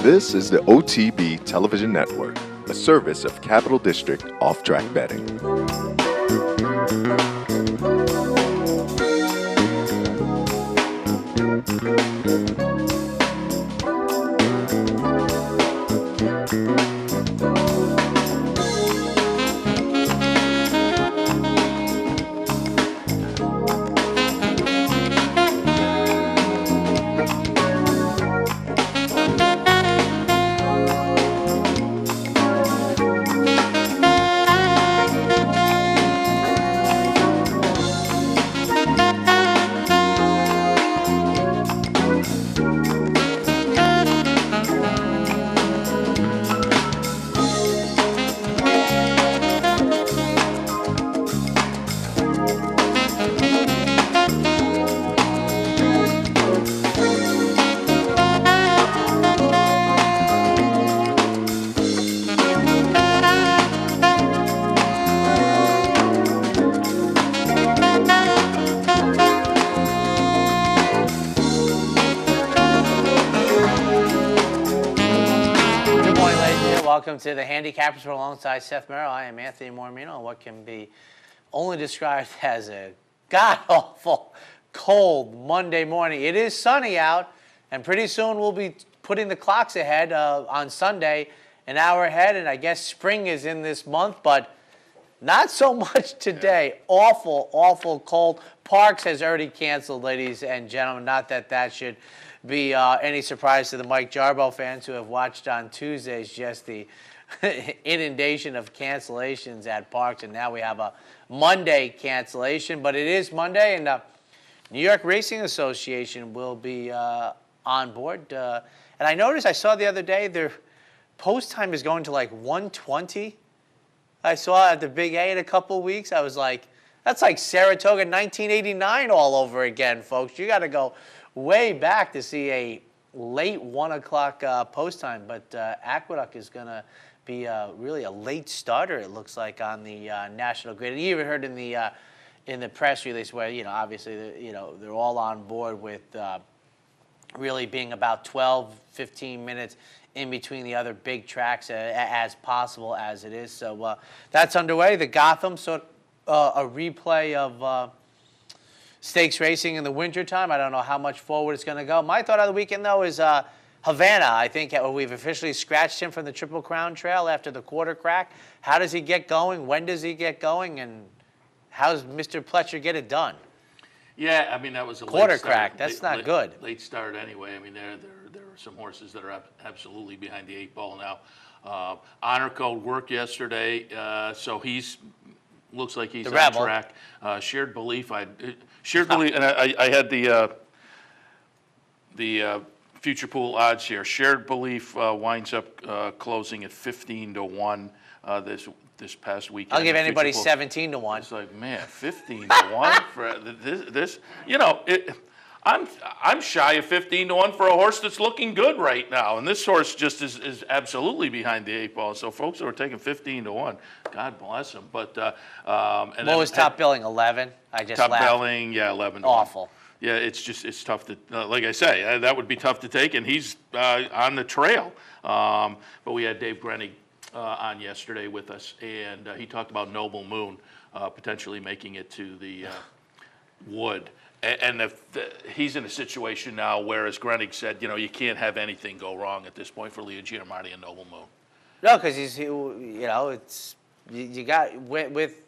This is the OTB Television Network, a service of Capital District Off-Track Betting. Welcome to the Handicappers Report alongside Seth Merrill. I am Anthony Mormino. What can be only described as a god-awful cold Monday morning. It is sunny out, and pretty soon we'll be putting the clocks ahead on Sunday, an hour ahead, and I guess spring is in this month, but not so much today. Awful, awful cold. Parks has already canceled, ladies and gentlemen. Not that that should be any surprise to the Mike Jarbo fans who have watched on Tuesdays just the inundation of cancellations at Parks, and now we have a Monday cancellation. But it is Monday, and the New York Racing Association will be on board. And I noticed, I saw the other day, their post time is going to like 1:20. I saw at the Big A in a couple of weeks. I was like, that's like Saratoga 1989 all over again, folks. You got to go way back to see a late 1 o'clock post time. But Aqueduct is going to be really a late starter, it looks like, on the national grid. And you even heard in the press release where, obviously, they're all on board with really being about 12, 15 minutes in between the other big tracks as possible as it is. So that's underway. The Gotham, a replay of stakes racing in the wintertime. I don't know how much forward it's going to go. My thought of the weekend, though, is Havana. I think we've officially scratched him from the Triple Crown Trail after the quarter crack. How does he get going? When does he get going? And how does Mr. Pletcher get it done? Yeah, I mean, that was a quarter late start. crack. That's not good. Late start anyway. I mean, there are some horses that are absolutely behind the eight ball now. Honor Code worked yesterday, so he's looks like he's on track. Shared Belief, and I had the future pool odds here. Shared Belief winds up closing at 15-1 this past weekend. I'll give anybody 17-1. It's like, man, 15-1 for this. I'm shy of 15-1 for a horse that's looking good right now, and this horse just is absolutely behind the eight ball. So folks who are taking 15-1, God bless them. But and what was top billing? 11. I just top laughed. Billing, yeah, 11. Awful. Yeah, it's tough to like I say, that would be tough to take, and he's on the trail. But we had Dave Grenig on yesterday with us, and he talked about Noble Moon potentially making it to the Wood. And he's in a situation now where, as Grenig said, you can't have anything go wrong at this point for Leo Giamatti and Noble Moon. No, because it's you got with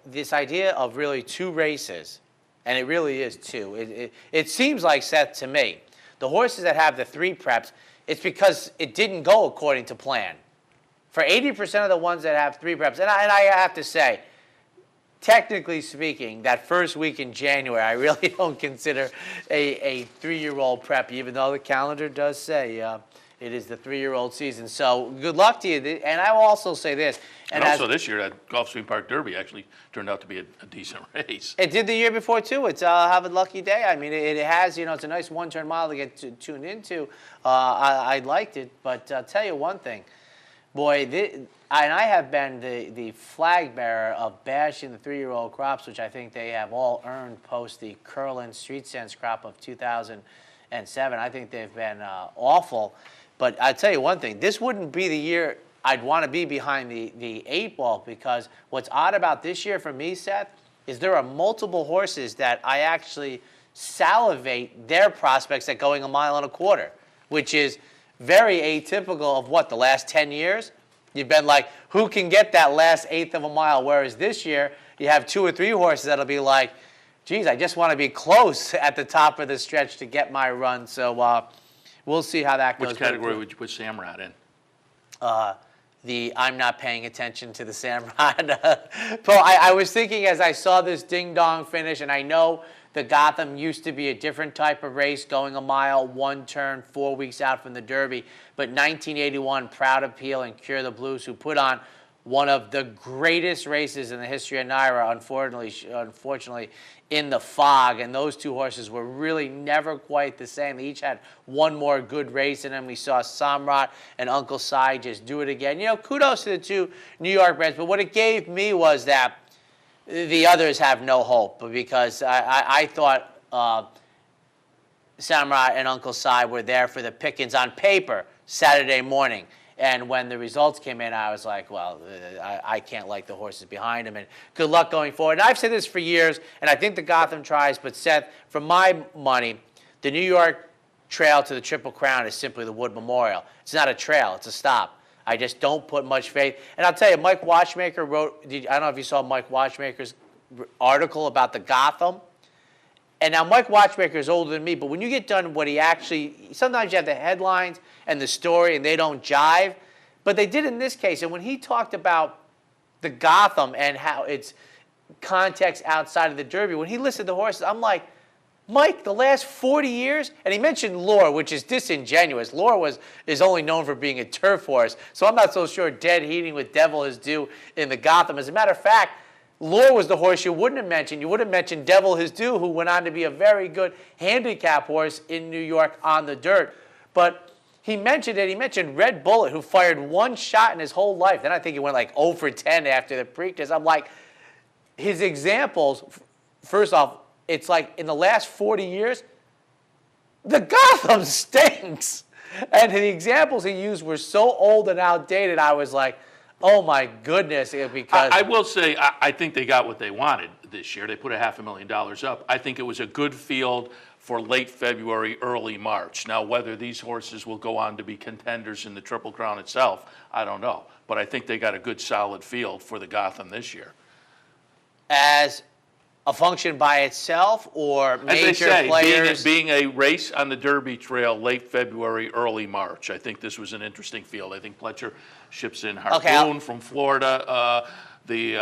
this idea of really two races, and it really is two. It seems like, Seth, to me, the horses that have the three preps, it's because it didn't go according to plan. For 80% of the ones that have three preps, and I have to say, technically speaking, that first week in January, I really don't consider a 3-year-old prep, even though the calendar does say it is the 3-year-old season. So good luck to you. And I will also say this. And also this year, that Gulfstream Park Derby actually turned out to be a decent race. It did the year before, too. It's have a lucky day. I mean, it has, it's a nice one-turn mile to get tuned into. I liked it. But I'll tell you one thing. Boy, and I have been the flag bearer of bashing the 3-year-old crops, which I think they have all earned post the Curlin Street Sense crop of 2007. I think they've been awful. But I'll tell you one thing, this wouldn't be the year I'd want to be behind the 8 ball, because what's odd about this year for me, Seth, is there are multiple horses that I actually salivate their prospects at going 1.25 miles, which is very atypical of what, the last 10 years? You've been like, who can get that last eighth of a mile? Whereas this year, you have 2 or 3 horses that'll be like, geez, I just want to be close at the top of the stretch to get my run. So we'll see how that goes. Which category would you put Samrat in? I'm not paying attention to the Samrat. Paul, I was thinking as I saw this ding-dong finish, and I know the Gotham used to be a different type of race, going 1 mile, 1 turn, 4 weeks out from the Derby. But 1981, Proud Appeal and Cure the Blues, who put on one of the greatest races in the history of NYRA, unfortunately, in the fog. And those 2 horses were really never quite the same. They each had one more good race in them. We saw Samrat and Uncle Si just do it again. You know, kudos to the 2 New York breds. But what it gave me was that the others have no hope, because I thought Samrat and Uncle Si were there for the pickings on paper Saturday morning. And when the results came in, I was like, well, I can't like the horses behind him. And good luck going forward. And I've said this for years, and I think the Gotham tries. But, Seth, for my money, the New York trail to the Triple Crown is simply the Wood Memorial. It's not a trail. It's a stop. I just don't put much faith. And I'll tell you, Mike Watchmaker wrote, I don't know if you saw Mike Watchmaker's article about the Gotham. And now Mike Watchmaker is older than me, but when you get done what he actually, sometimes you have the headlines and the story and they don't jive. But they did in this case. And when he talked about the Gotham and how it's context outside of the Derby, when he listed the horses, I'm like, Mike, the last 40 years, and he mentioned Lure, which is disingenuous. Lure is only known for being a turf horse, so I'm not so sure Dead Heating with Devil His Due in the Gotham. As a matter of fact, Lure was the horse you wouldn't have mentioned. You would have mentioned Devil His Due, who went on to be a very good handicap horse in New York on the dirt. But he mentioned it. He mentioned Red Bullet, who fired 1 shot in his whole life. Then I think he went like 0 for 10 after the Preakness. I'm like, his examples, first off, it's like in the last 40 years, the Gotham stinks. And the examples he used were so old and outdated, I was like, oh my goodness, because... I will say, I think they got what they wanted this year. They put $500,000 up. I think it was a good field for late February, early March. Now, whether these horses will go on to be contenders in the Triple Crown itself, I don't know. But I think they got a good, solid field for the Gotham this year. As a function by itself, or major players? Being a race on the Derby Trail late February, early March. I think this was an interesting field. I think Pletcher ships in Harpoon from Florida. The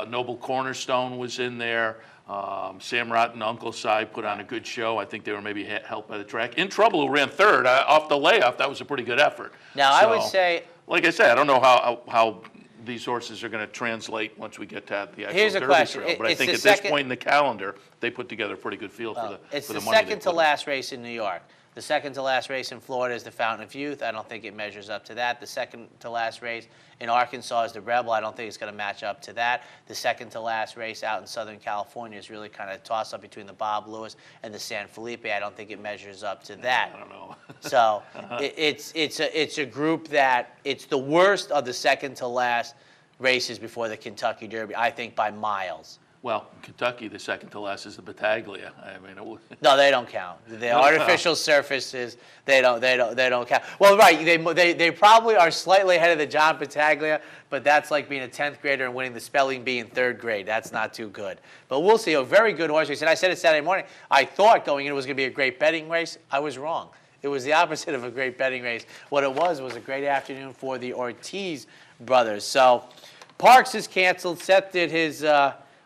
Noble Cornerstone was in there. Samrat and Uncle Si put on a good show. I think they were maybe helped by the track. In Trouble, who ran third off the layoff, that was a pretty good effort. Now, I would say... Like I said, I don't know how these horses are going to translate once we get to the actual Derby Trail. But I think at this point in the calendar, they put together a pretty good field for the money. It's the second to last race in New York. The second to last race in Florida is the Fountain of Youth. I don't think it measures up to that. The second to last race in Arkansas is the Rebel. I don't think it's going to match up to that. The second to last race out in Southern California is really kind of a toss-up between the Bob Lewis and the San Felipe. I don't think it measures up to that. I don't know. So it's a group that it's the worst of the second to last races before the Kentucky Derby, I think, by miles. Well, Kentucky, the second to last is the Battaglia. I mean, no, they don't count. The artificial surfaces, they don't count. Well, right, they probably are slightly ahead of the John Battaglia, but that's like being a 10th grader and winning the spelling bee in 3rd grade. That's not too good. But we'll see. A very good horse race. And I said it Saturday morning. I thought going in it was going to be a great betting race. I was wrong. It was the opposite of a great betting race. What it was a great afternoon for the Ortiz brothers. So Parks is canceled. Seth did his...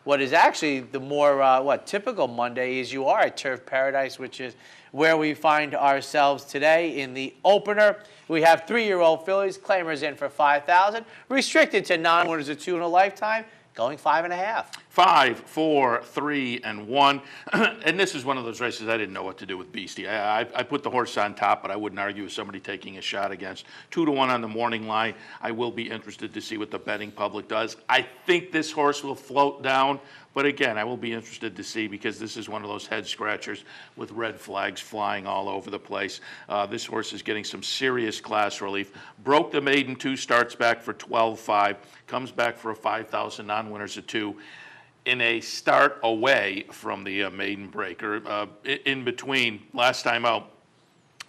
what is actually the more typical Monday is you are at Turf Paradise, which is where we find ourselves today in the opener. We have 3-year-old fillies, claimers in for $5,000, restricted to non-winners of 2 in a lifetime. going 5.5. 5, 4, 3, and 1. And this is one of those races I didn't know what to do with Beastie. I put the horse on top, but I wouldn't argue with somebody taking a shot against. 2-1 on the morning line. I will be interested to see what the betting public does. I think this horse will float down, but again, I will be interested to see because this is one of those head scratchers with red flags flying all over the place. This horse is getting some serious class relief. Broke the maiden 2 starts back for 12.5, comes back for a 5,000 non-winners at 2. In a start away from the maiden breaker. In between, last time out,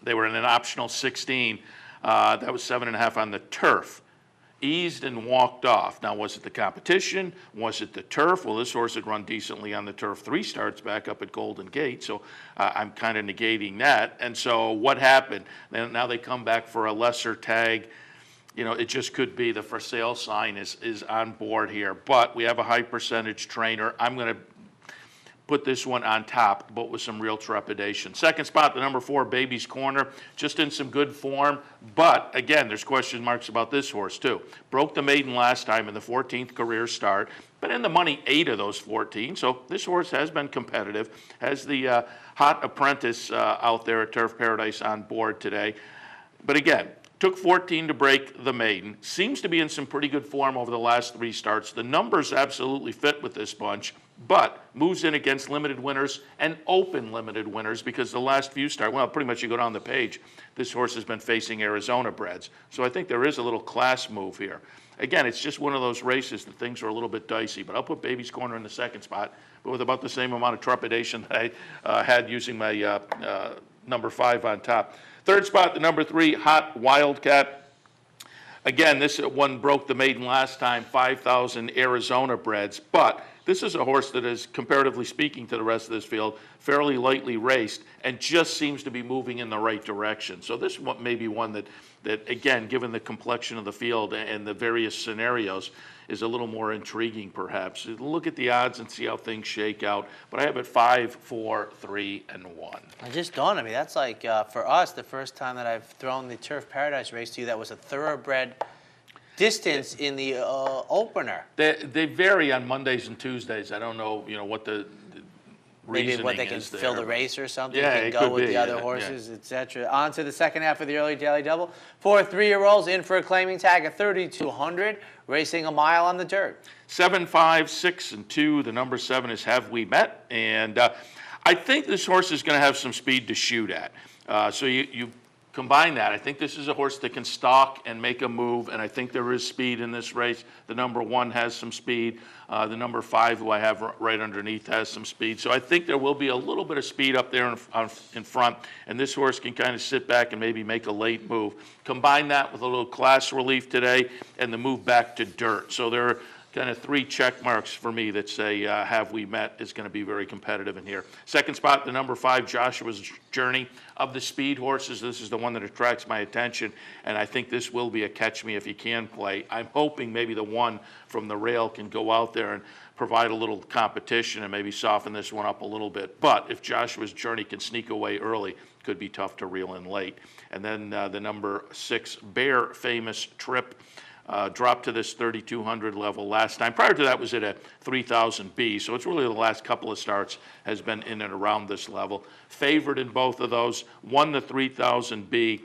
they were in an optional 16. That was 7.5 on the turf. Eased and walked off. Now, was it the competition? Was it the turf? Well, this horse had run decently on the turf 3 starts back up at Golden Gate, so I'm kind of negating that. And so what happened? Now they come back for a lesser tag. You know, it just could be the for sale sign is on board here. But we have a high percentage trainer. I'm going to put this one on top, but with some real trepidation. Second spot, the number 4, Baby's Corner, just in some good form. But, again, there's question marks about this horse, too. Broke the maiden last time in the 14th career start, but in the money 8 of those 14. So this horse has been competitive, has the hot apprentice out there at Turf Paradise on board today. But, again, took 14 to break the maiden. Seems to be in some pretty good form over the last 3 starts. The numbers absolutely fit with this bunch, but moves in against limited winners and open limited winners because the last few starts, well, pretty much you go down the page, this horse has been facing Arizona breds. So I think there is a little class move here. Again, it's just one of those races that things are a little bit dicey, but I'll put Baby's Corner in the second spot, but with about the same amount of trepidation that I had using my number 5 on top. Third spot, the number 3, Hot Wildcat. Again, this one broke the maiden last time, 5,000 Arizona breds, but this is a horse that is, comparatively speaking to the rest of this field, fairly lightly raced and just seems to be moving in the right direction. So this one may be one that again, given the complexion of the field and the various scenarios, is a little more intriguing perhaps. Look at the odds and see how things shake out. But I have it 5, 4, 3, and 1. It just dawned on me, that's like, for us, the first time that I've thrown the Turf Paradise race to you that was a thoroughbred distance in the opener. They vary on Mondays and Tuesdays. I don't know, what the Maybe reasoning what they can is there. fill the race or something, Yeah, can it go could with be, the other yeah, horses, etc. On to the second half of the early daily double. 4 3-year-olds in for a claiming tag at 3,200, racing a mile on the dirt. 7, 5, 6, and 2. The number 7 is Have We Met? And I think this horse is going to have some speed to shoot at. So you combine that. I think this is a horse that can stalk and make a move, and I think there is speed in this race. The number 1 has some speed. The number 5, who I have right underneath, has some speed. So I think there will be a little bit of speed up there in front, and this horse can kind of sit back and maybe make a late move. Combine that with a little class relief today and the move back to dirt. So there are kind of 3 check marks for me that say Have We Met is going to be very competitive in here. Second spot, the number 5, Joshua's Journey. Of the speed horses, this is the one that attracts my attention, and I think this will be a catch me if you can play. I'm hoping maybe the one from the rail can go out there and provide a little competition and maybe soften this one up a little bit. But if Joshua's Journey can sneak away early, could be tough to reel in late. And then the number 6, Bear Famous Trip. Dropped to this 3,200 level last time. Prior to that was at a 3,000B, so it's really the last couple of starts has been in and around this level. Favored in both of those, won the 3,000B,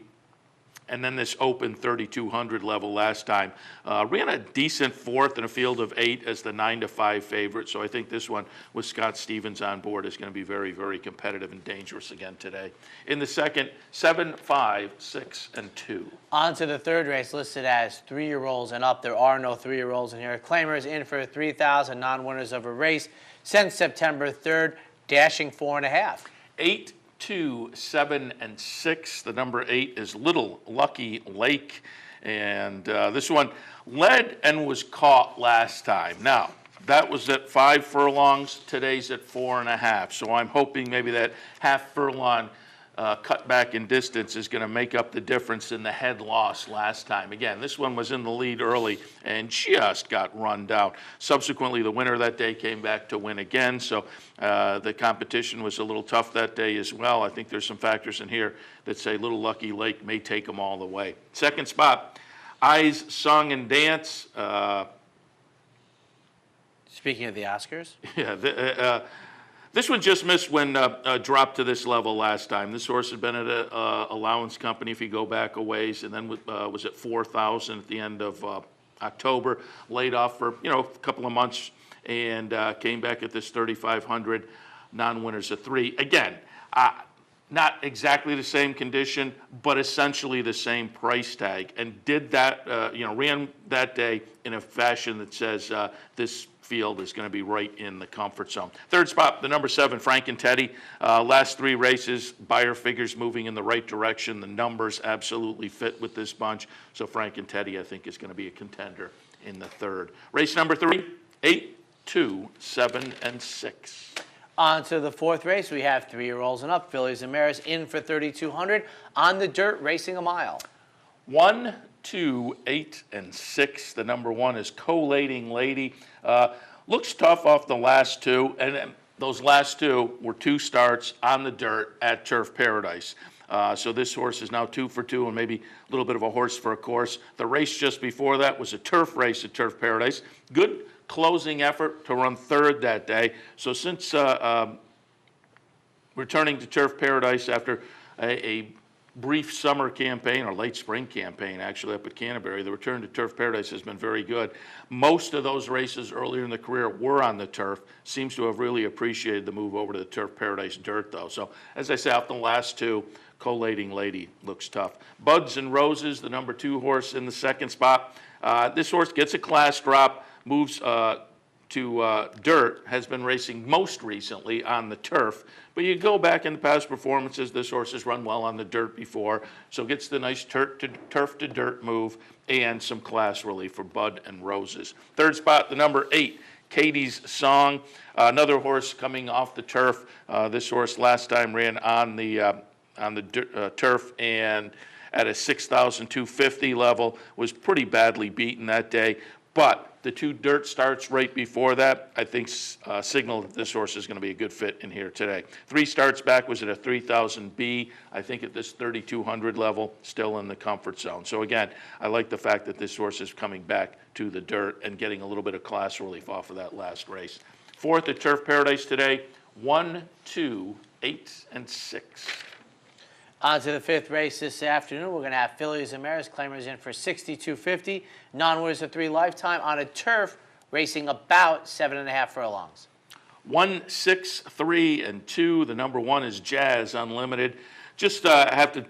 and then this open 3,200 level last time. Ran a decent 4th in a field of 8 as the 9-5 favorite, so I think this one with Scott Stevens on board is going to be very, very competitive and dangerous again today. In the second, 7, 5, 6, and 2. On to the third race, listed as 3-year-olds and up. There are no 3-year-olds in here. Claimers in for 3,000, non-winners of a race since September 3rd, dashing 4.5. 8, 2, 7, and 6. The number 8 is Little Lucky Lake. And this one led and was caught last time. Now, that was at 5 furlongs. Today's at 4.5. So I'm hoping maybe that half furlong cut back in distance is going to make up the difference in the head loss last time. Again, this one was in the lead early and just got run down. Subsequently, the winner that day came back to win again, so the competition was a little tough that day as well. I think there's some factors in here that say Little Lucky Lake may take them all the way. Second spot, Eyes, Song, and Dance. Speaking of the Oscars. Yeah, this one just missed when dropped to this level last time. This horse had been at a allowance company if you go back a ways, and then was at 4,000 at the end of October. Laid off for a couple of months, and came back at this 3,500. Non-winners of 3. Again, not exactly the same condition, but essentially the same price tag, and did that ran that day in a fashion that says this field is going to be right in the comfort zone. Third spot, the number 7, Frank and Teddy. Last 3 races, buyer figures moving in the right direction. The numbers absolutely fit with this bunch. So Frank and Teddy, I think, is going to be a contender in the third. Race number 3, 8, 2, 7, and 6. On to the 4th race, we have 3-year-olds and up, fillies and mares in for 3,200 on the dirt, racing a mile. 1, 2, 8, and 6. The number 1 is Collating Lady. Looks tough off the last 2, and those last 2 were 2 starts on the dirt at Turf Paradise. So this horse is now 2 for 2 and maybe a little bit of a horse for a course. The race just before that was a turf race at Turf Paradise. Good closing effort to run 3rd that day. So since returning to Turf Paradise after a brief summer campaign, or late spring campaign actually, up at Canterbury, the return to Turf Paradise has been very good. Most of those races earlier in the career were on the turf. Seems to have really appreciated the move over to the Turf Paradise dirt, though. So as I say, out the last 2, Collating Lady looks tough. Buds and Roses, the number 2 horse in the 2nd spot. This horse gets a class drop, moves to dirt, has been racing most recently on the turf. But you go back in the past performances, this horse has run well on the dirt before, so gets the nice turf to dirt move and some class relief for Bud and Roses. 3rd spot, the number 8, Katie's Song. Another horse coming off the turf. This horse last time ran on the turf and at a 6,250 level, was pretty badly beaten that day. But the 2 dirt starts right before that, I think, signal that this horse is going to be a good fit in here today. 3 starts back was at a 3,000B. I think at this 3,200 level, still in the comfort zone. So again, I like the fact that this horse is coming back to the dirt and getting a little bit of class relief off of that last race. 4th at Turf Paradise today, 1, 2, 8, and 6. On to the 5th race this afternoon. We're going to have fillies and mares, claimers in for 6,250. Non-winners of 3 lifetime on a turf, racing about 7.5 furlongs. 1, 6, 3, and 2. The number 1 is Jazz Unlimited. Just have to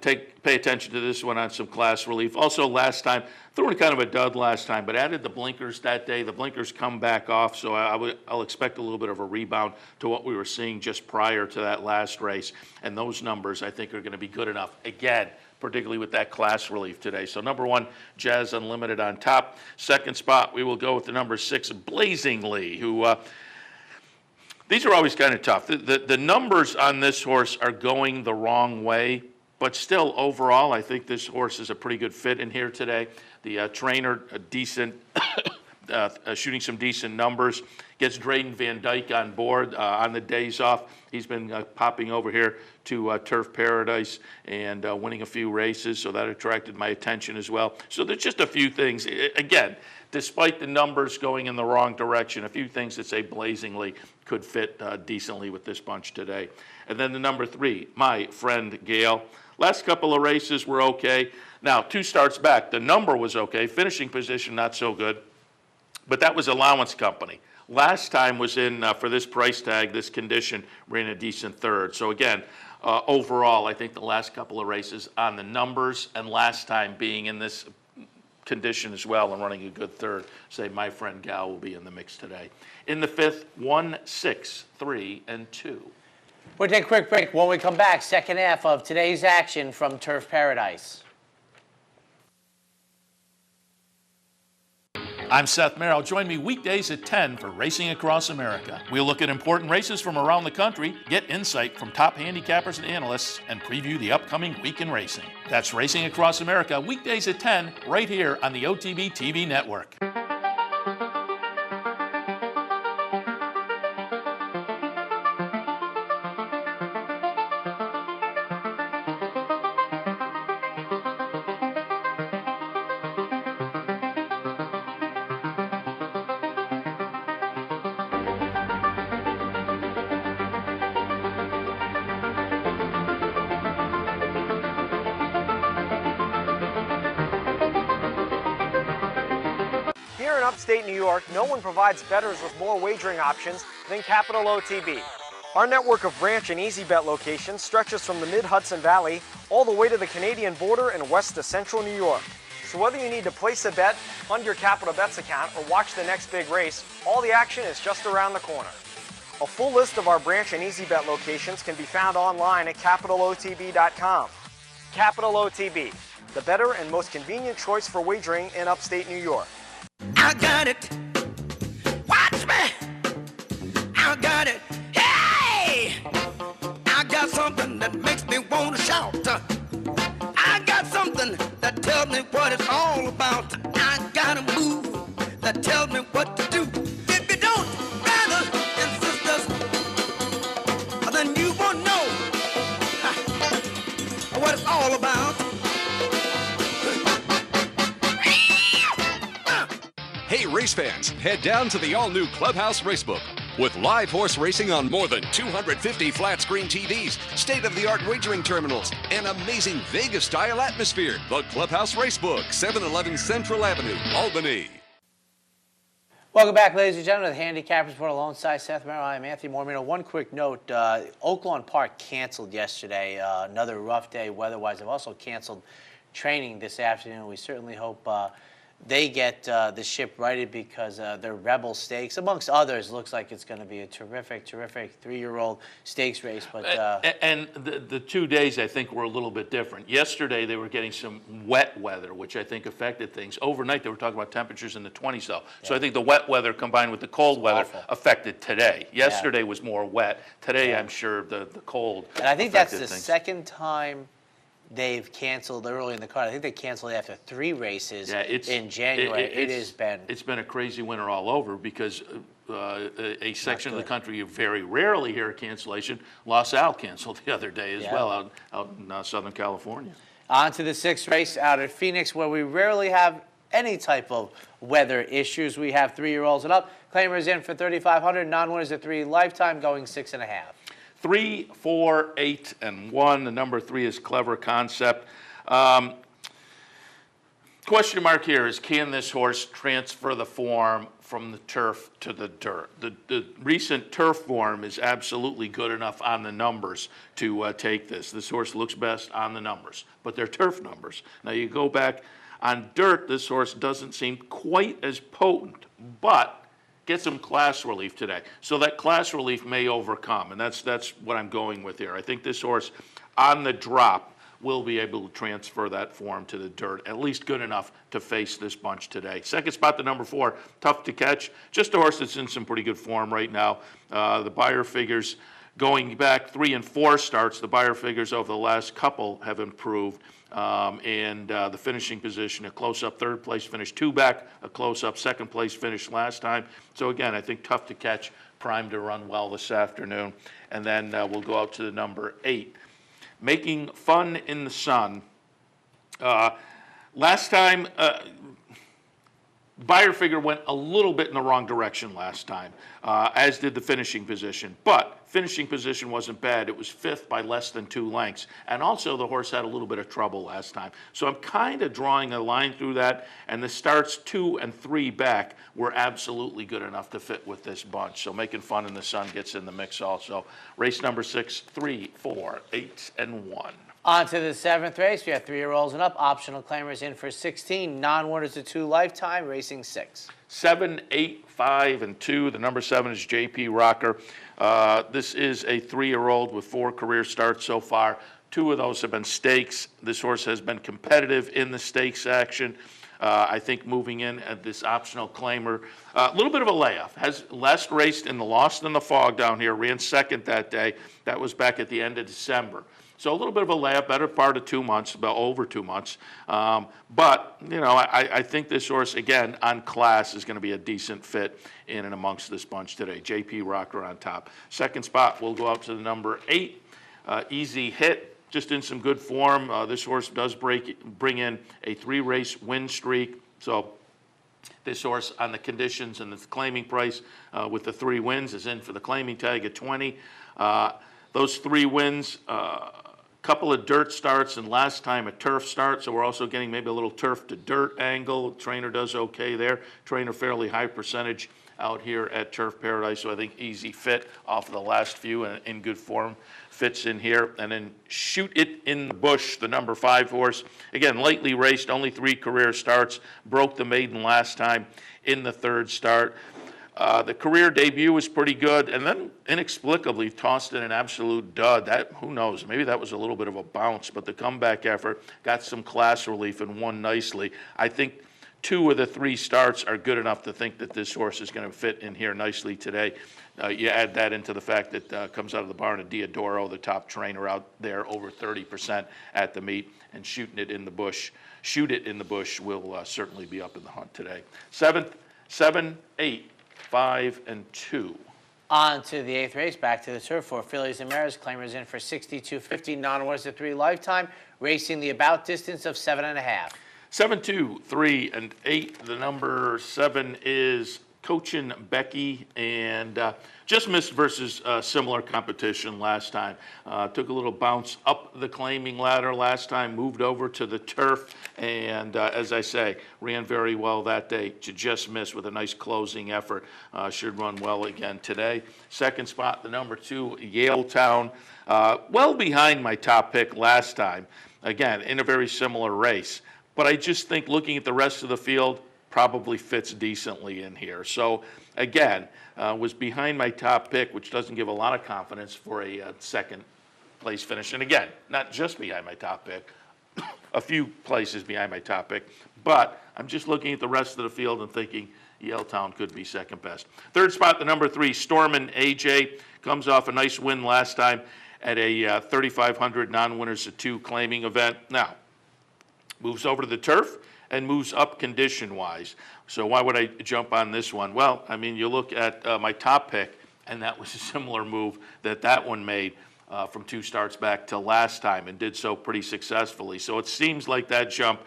pay attention to this one on some class relief. Also, last time, threw in kind of a dud last time, but added the blinkers that day. The blinkers come back off, so I'll expect a little bit of a rebound to what we were seeing just prior to that last race. And those numbers, I think, are going to be good enough. Again, particularly with that class relief today. So number 1, Jazz Unlimited on top. 2nd spot, we will go with the number 6, Blazingly, who... These are always kind of tough. The numbers on this horse are going the wrong way, but still, overall, I think this horse is a pretty good fit in here today. The trainer, a decent, shooting some decent numbers. Gets Drayden Van Dyke on board on the days off. He's been popping over here to Turf Paradise and winning a few races, so that attracted my attention as well. So there's just a few things. Again, despite the numbers going in the wrong direction, a few things that say Blazingly could fit decently with this bunch today. And then the number 3, My Friend Gail. Last couple of races were okay. Now, 2 starts back, the number was okay. Finishing position, not so good. But that was allowance company. Last time was in, for this price tag, this condition, ran a decent 3rd. So again, overall, I think the last couple of races on the numbers and last time being in this condition as well and running a good 3rd, say My Friend Gal will be in the mix today. In the 5th, 1, 6, 3, and 2. We'll take a quick break. When we come back, second half of today's action from Turf Paradise. I'm Seth Merrill. Join me weekdays at 10 for Racing Across America. We'll look at important races from around the country, get insight from top handicappers and analysts, and preview the upcoming week in racing. That's Racing Across America, weekdays at 10, right here on the OTB TV network. upstate New York, no one provides bettors with more wagering options than Capital OTB. Our network of branch and easy bet locations stretches from the mid-Hudson Valley all the way to the Canadian border and west to central New York. So whether you need to place a bet, fund your Capital Bets account, or watch the next big race, all the action is just around the corner. A full list of our branch and easy bet locations can be found online at capitalotb.com. Capital OTB, the better and most convenient choice for wagering in upstate New York. I got it. Watch me. I got it. Hey! I got something that makes me want to shout. I got something that tells me what it's all about. I got a move that tells me what to do. If you don't, brothers and sisters, then you won't know what it's all about. Hey race fans, head down to the all-new Clubhouse Racebook. With live horse racing on more than 250 flat-screen TVs, state-of-the-art wagering terminals, and amazing Vegas-style atmosphere. The Clubhouse Racebook, 711 Central Avenue, Albany. Welcome back, ladies and gentlemen, to the Handicappers Report alongside Seth Merrill. I'm Anthony Mormino. One quick note, Oaklawn Park canceled yesterday. Another rough day weather-wise. They've also canceled training this afternoon. We certainly hope they get the ship righted because their Rebel Stakes, amongst others, looks like it's going to be a terrific 3-year-old stakes race. But and the 2 days, I think, were a little bit different. Yesterday, they were getting some wet weather, which I think affected things. Overnight, they were talking about temperatures in the 20s, though. Yeah. So I think the wet weather combined with the cold weather affected today. Yesterday was more wet. Today, I'm sure the cold and I think that's the things. Second time they've canceled early in the card. I think they canceled after 3 races in January. It's been a crazy winter all over because a section of the country you very rarely hear a cancellation. Los Al canceled the other day as well out in Southern California. On to the 6th race out at Phoenix, where we rarely have any type of weather issues. We have 3-year-olds and up. Claimers in for 3,500. Non-winners at 3. Lifetime going 6.5. 3, 4, 8, and 1. The number 3 is Clever Concept. Question mark here is, can this horse transfer the form from the turf to the dirt? The recent turf form is absolutely good enough on the numbers to take this. This horse looks best on the numbers, but they're turf numbers. Now you go back on dirt, this horse doesn't seem quite as potent, but get some class relief today. So that class relief may overcome, and that's what I'm going with here. I think this horse on the drop will be able to transfer that form to the dirt, at least good enough to face this bunch today. Second spot, the number 4, Tough to Catch. Just a horse that's in some pretty good form right now. The buyer figures going back 3 and 4 starts, the buyer figures over the last couple have improved. And the finishing position, a close-up 3rd place finish, 2 back, a close-up 2nd place finish last time. So again, I think Tough to Catch, primed to run well this afternoon. And then we'll go out to the number 8. Making Fun in the Sun. Last time, buyer figure went a little bit in the wrong direction last time, as did the finishing position. But finishing position wasn't bad. It was 5th by less than 2 lengths. And also the horse had a little bit of trouble last time. So I'm kind of drawing a line through that. And the starts 2 and 3 back were absolutely good enough to fit with this bunch. So Making Fun in the Sun gets in the mix also. Race number 6, 3, 4, 8, and 1. On to the 7th race. We have 3-year-olds and up. Optional claimers in for 16. Non-winners at 2. Lifetime racing 6. 7, 8, 5, and 2. The number 7 is JP Rocker. This is a 3-year-old with 4 career starts so far. 2 of those have been stakes. This horse has been competitive in the stakes action. I think moving in at this optional claimer, a little bit of a layoff. Has last raced in the Lost in the Fog down here, ran 2nd that day. That was back at the end of December. So a little bit of a layup, better part of 2 months, about over 2 months. But, you know, I think this horse, again, on class is going to be a decent fit in and amongst this bunch today. JP Rocker on top. Second spot, we'll go out to the number 8, Easy Hit. Just in some good form. This horse does bring in a 3-race win streak. So this horse on the conditions and the claiming price with the 3 wins is in for the claiming tag at 20. Those 3 wins Couple of dirt starts, and last time a turf start, so we're also getting maybe a little turf to dirt angle. Trainer does okay there. Trainer fairly high percentage out here at Turf Paradise, so I think easy fit off of the last few and in good form. Fits in here. And then Shoot It in the Bush, the number 5 horse. Again, lightly raced, only 3 career starts. Broke the maiden last time in the 3rd start. The career debut was pretty good, and then inexplicably tossed in an absolute dud. That, who knows, maybe that was a little bit of a bounce, but the comeback effort got some class relief and won nicely. I think 2 of the 3 starts are good enough to think that this horse is going to fit in here nicely today. You add that into the fact that comes out of the barn of Diodoro, the top trainer out there, over 30% at the meet, and Shoot It in the Bush will certainly be up in the hunt today. 7, 8, 5, and 2. On to the 8th race, back to the turf for Fillies and Mares. Claimers in for 62.50, non-winners at 3 lifetime, racing the about distance of 7.5. 7, 2, 3, and 8. The number 7 is Cochin Becky, and just missed versus similar competition last time. Took a little bounce up the claiming ladder last time, moved over to the turf, and as I say, ran very well that day to just miss with a nice closing effort. Should run well again today. 2nd spot, the number 2, Yaletown, well behind my top pick last time. Again, in a very similar race. But I just think looking at the rest of the field, probably fits decently in here. So again, was behind my top pick, which doesn't give a lot of confidence for a 2nd place finish. And again, not just behind my top pick, a few places behind my top pick, but I'm just looking at the rest of the field and thinking Yaletown could be 2nd best. 3rd spot, the number 3, Stormin' AJ, comes off a nice win last time at a 3,500 non-winners at 2 claiming event. Now, moves over to the turf and moves up condition-wise. So why would I jump on this one? Well, I mean, you look at my top pick, and that was a similar move that one made from 2 starts back to last time, and did so pretty successfully. So it seems like that jump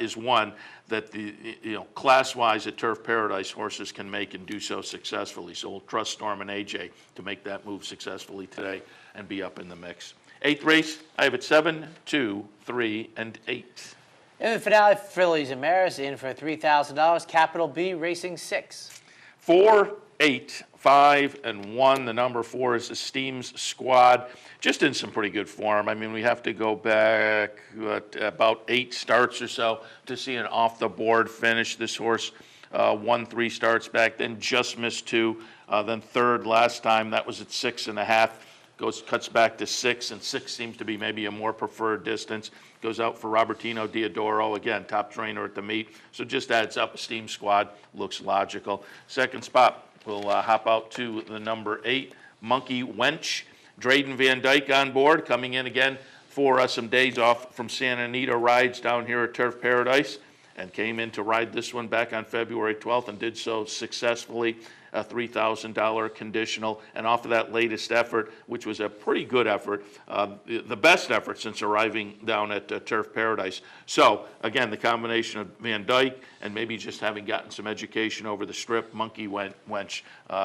is one that the class-wise at Turf Paradise horses can make and do so successfully. So we'll trust Storm and AJ to make that move successfully today and be up in the mix. 8th race, I have it 7, 2, 3, and 8. In the finale, Fillies and Mares in for $3,000. Capital B Racing 6. 4, 8, 5, and 1. The number 4 is Esteem's Squad. Just in some pretty good form. I mean, we have to go back about 8 starts or so to see an off-the-board finish. This horse won 3 starts back, then just missed 2. Then 3rd last time. That was at 6.5. Cuts back to 6, and 6 seems to be maybe a more preferred distance. Goes out for Robertino Diodoro, again, top trainer at the meet. So just adds up. Steam Squad looks logical. 2nd spot, we'll hop out to the number 8, Monkey Wench. Drayden Van Dyke on board, coming in again for some days off from Santa Anita rides down here at Turf Paradise, and came in to ride this one back on February 12th and did so successfully. A $3,000 conditional, and off of that latest effort, which was a pretty good effort, the best effort since arriving down at Turf Paradise. So again, the combination of Van Dyke and maybe just having gotten some education over the strip, Monkey Wench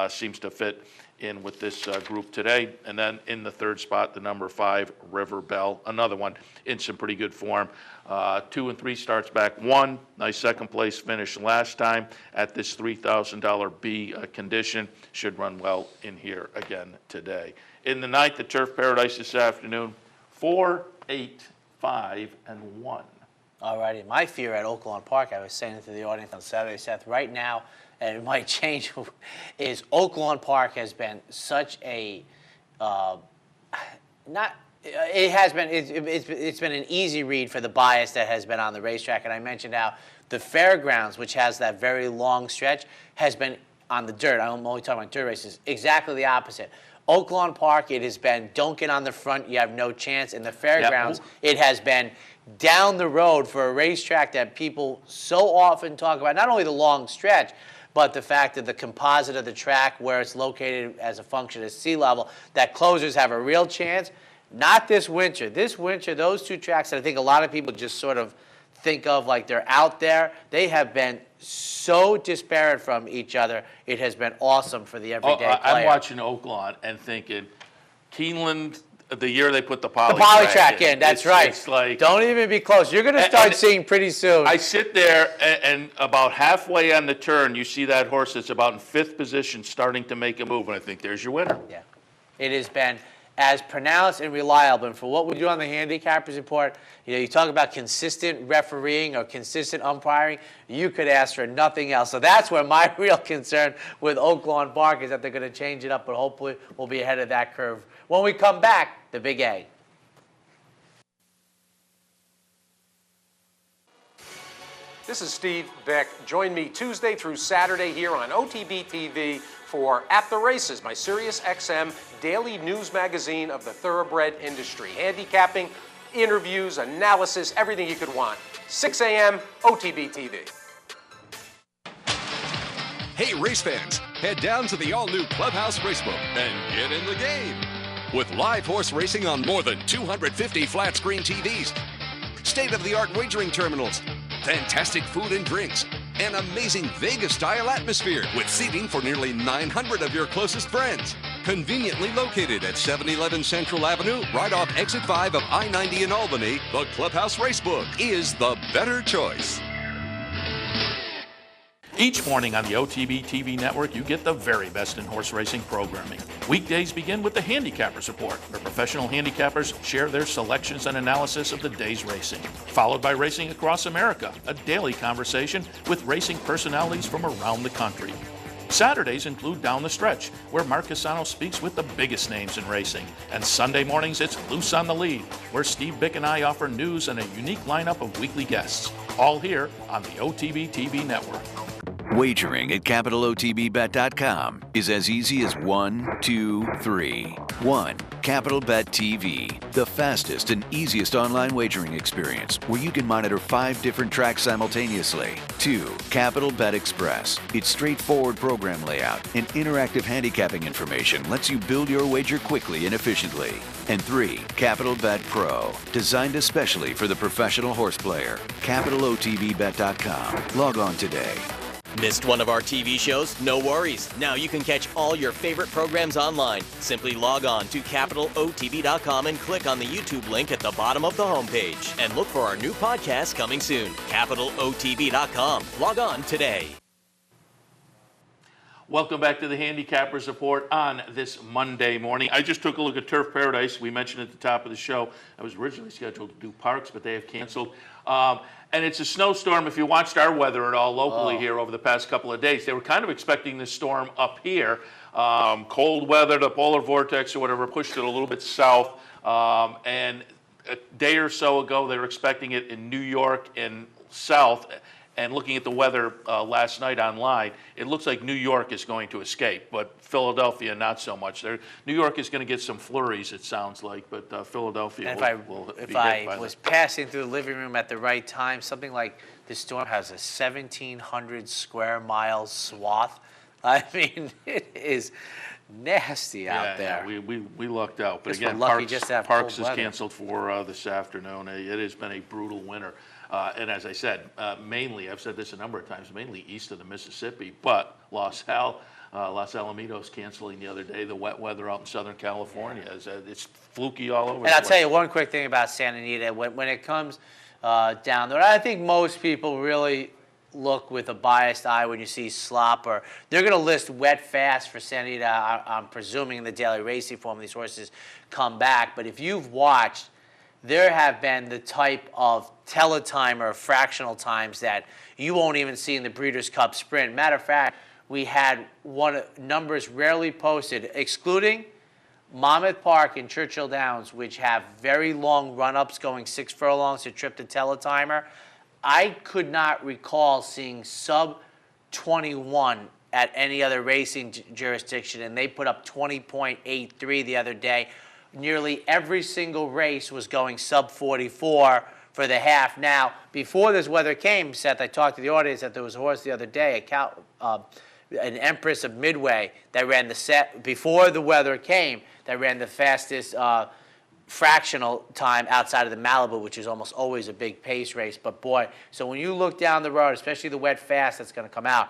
seems to fit in with this group today. And then in the 3rd spot, the number 5, River Bell, another one in some pretty good form. 2 and 3 starts back, 1 nice 2nd place finish last time at this $3,000 B condition. Should run well in here again today. In the 9th at Turf Paradise this afternoon, 4, 8, 5, and 1. All righty. My fear at Oaklawn Park, I was saying to the audience on Saturday, Seth, right now, and it might change, is Oaklawn Park has been such a it's been an easy read for the bias that has been on the racetrack. And I mentioned how the fairgrounds, which has that very long stretch, has been on the dirt. I'm only talking about dirt races. Exactly the opposite. Oaklawn Park, it has been don't get on the front, you have no chance. In the fairgrounds, it has been down the road for a racetrack that people so often talk about, not only the long stretch, but the fact that the composite of the track, where it's located as a function of sea level, that closers have a real chance. Not this winter. This winter, those 2 tracks that I think a lot of people just sort of think of like they're out there, they have been so disparate from each other. It has been awesome for the everyday player. I'm watching Oaklawn and thinking, Keeneland the year they put the poly track in. That's right. It's like, don't even be close. You're going to start seeing pretty soon. I sit there, and about halfway on the turn, you see that horse that's about in 5th position starting to make a move, and I think there's your winner. Yeah, it has been as pronounced and reliable. And for what we do on the Handicappers Report, you talk about consistent refereeing or consistent umpiring, you could ask for nothing else. So that's where my real concern with Oaklawn Park is that they're going to change it up, but hopefully we'll be ahead of that curve. When we come back, the Big A. This is Steve Beck. Join me Tuesday through Saturday here on OTB TV for At the Races, my Sirius XM daily news magazine of the thoroughbred industry. Handicapping, interviews, analysis, everything you could want. 6 a.m. OTB TV. Hey, race fans, head down to the all-new Clubhouse Racebook and get in the game. With live horse racing on more than 250 flat-screen TVs, state-of-the-art wagering terminals, fantastic food and drinks, an amazing Vegas-style atmosphere with seating for nearly 900 of your closest friends. Conveniently located at 711 Central Avenue, right off Exit 5 of I-90 in Albany, the Clubhouse Racebook is the better choice. Each morning on the OTB TV network, you get the very best in horse racing programming. Weekdays begin with the Handicappers Report, where professional handicappers share their selections and analysis of the day's racing. Followed by Racing Across America, a daily conversation with racing personalities from around the country. Saturdays include Down the Stretch, where Mark Casano speaks with the biggest names in racing. And Sunday mornings, it's Loose on the Lead, where Steve Bick and I offer news and a unique lineup of weekly guests. All here on the OTB TV network. Wagering at CapitalOTBBet.com is as easy as 1, 2, 3. 1. Capital Bet TV, the fastest and easiest online wagering experience where you can monitor 5 different tracks simultaneously. 2. Capital Bet Express. Its straightforward program layout and interactive handicapping information lets you build your wager quickly and efficiently. And 3. Capital Bet Pro, designed especially for the professional horse player. CapitalOTBBet.com. Log on today. Missed one of our TV shows? No worries. Now you can catch all your favorite programs online. Simply log on to CapitalOTB.com and click on the YouTube link at the bottom of the homepage. And look for our new podcast coming soon. CapitalOTB.com. Log on today. Welcome back to the Handicappers Report on this Monday morning. I just took a look at Turf Paradise. We mentioned at the top of the show, I was originally scheduled to do Parks, but they have canceled. And it's a snowstorm. If you watched our weather at all locally here over the past couple of days, they were kind of expecting this storm up here. Cold weather, the polar vortex or whatever, pushed it a little bit south. And a day or so ago, they were expecting it in New York and south. And looking at the weather last night online, it looks like New York is going to escape, but Philadelphia not so much. New York is going to get some flurries, it sounds like, but Philadelia will be hit by If I was passing through the living room at the right time, something like this storm has a 1,700 square mile swath. I mean, it is nasty out there. Yeah, we lucked out. But Just again, we're lucky just to have Parks cold is weather. canceled for this afternoon. It has been a brutal winter. And as I said, mainly, I've said this a number of times, mainly east of the Mississippi, but Los Alamitos canceling the other day, the wet weather out in Southern California. It's fluky all over. And I'll tell you one quick thing about Santa Anita. When it comes down there, I think most people really look with a biased eye when you see slop, or they're going to list wet fast for Santa Anita. I'm presuming in the daily racing form these horses come back. But if you've watched, there have been the type of teletimer fractional times that you won't even see in the Breeders' Cup Sprint. Matter of fact, we had numbers rarely posted, excluding Monmouth Park and Churchill Downs, which have very long run-ups going 6 furlongs to trip the teletimer. I could not recall seeing sub-21 at any other racing jurisdiction, and they put up 20.83 the other day. Nearly every single race was going sub-44 for the half. Now, before this weather came, Seth, I talked to the audience that there was a horse the other day, an Empress of Midway, that ran the set before the weather came, that ran the fastest fractional time outside of the Malibu, which is almost always a big pace race. But boy, so when you look down the road, especially the wet fast that's going to come out,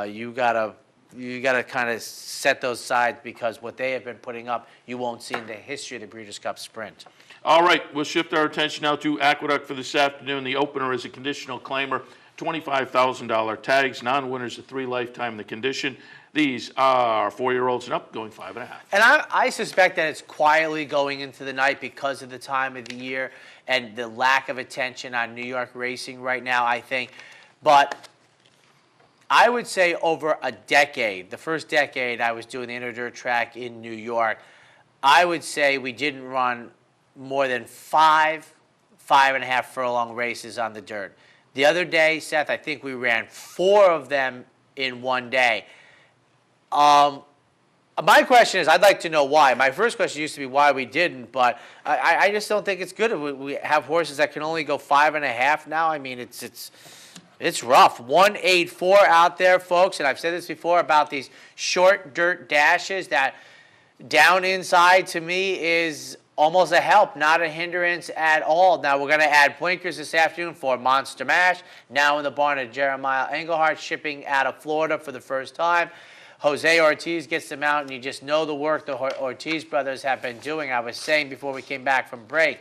you got to you got to kind of set those sides because what they have been putting up, you won't see in the history of the Breeders' Cup Sprint. All right, we'll shift our attention now to Aqueduct for this afternoon. The opener is a conditional claimer, $25,000 tags, non-winners of 3 lifetime in the condition. These are 4-year-olds and up, going 5.5. And I suspect that it's quietly going into the night because of the time of the year and the lack of attention on New York racing right now, I think. But I would say over a decade, the first decade I was doing the inter-dirt track in New York, I would say we didn't run more than 5.5 furlong races on the dirt. The other day, Seth, I think we ran 4 of them in one day. My question is, I'd like to know why. My first question used to be why we didn't, but I just don't think it's good. We have horses that can only go 5.5 now. I mean, it's rough. 184 out there, folks, and I've said this before about these short dirt dashes that down inside to me is almost a help, not a hindrance at all. Now, we're going to add blinkers this afternoon for Monster Mash. Now in the barn of Jeremiah Engelhardt, shipping out of Florida for the first time. Jose Ortiz gets them out, and you just know the work the Ortiz brothers have been doing. I was saying before we came back from break,